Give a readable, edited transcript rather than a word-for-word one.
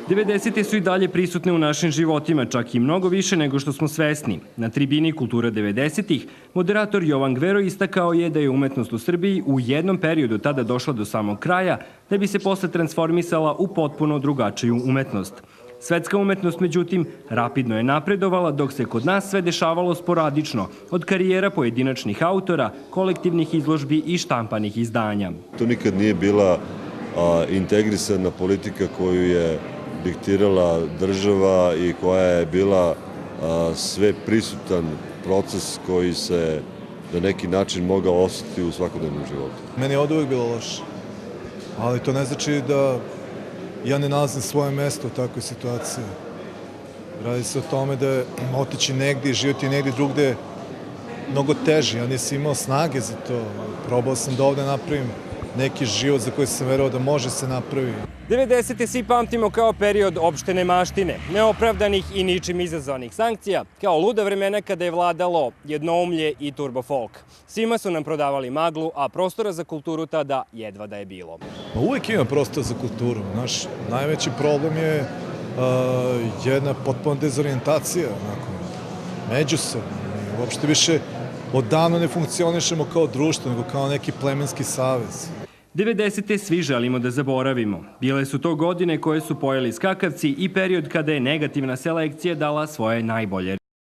90. su i dalje prisutne u našim životima, čak i mnogo više nego što smo svesni. Na tribini Kultura 90-ih moderator Jovan Gvero istakao je da je umetnost u Srbiji u jednom periodu tada došla do samog kraja, da bi se posle transformisala u potpuno drugačiju umetnost. Svetska umetnost, međutim, rapidno je napredovala, dok se kod nas sve dešavalo sporadično, od karijera pojedinačnih autora, kolektivnih izložbi i štampanih izdanja. To nikad nije bila integrisana politika koju je diktirala država i koja je bila sve prisutan proces koji se na neki način mogao osetiti u svakodnevnom životu. Meni je od uvek bilo loše, ali to ne znači da ja ne nalazim svoje mesto u takvoj situaciji. Radi se o tome da je otići negdje i živjeti negdje drugde mnogo teže. Ja nisam imao snage za to. Probao sam da ovde napravim neki život za koji sam verovao da može se napravi. 90. svi pamtimo kao period opšte nemaštine, neopravdanih i ničim izazvanih sankcija, kao luda vremena kada je vladalo jednoumlje i turbo folk. Svima su nam prodavali maglu, a prostora za kulturu tada jedva da je bilo. Uvijek ima prostora za kulturu. Naš najveći problem je jedna potpuna dezorijentacija, međusobno. Uopšte više odavno ne funkcionišemo kao društvo, nego kao neki plemenski savez. 90. svi želimo da zaboravimo. Bile su to godine koje su pojeli skakavci i period kada je negativna selekcija dala svoje najbolje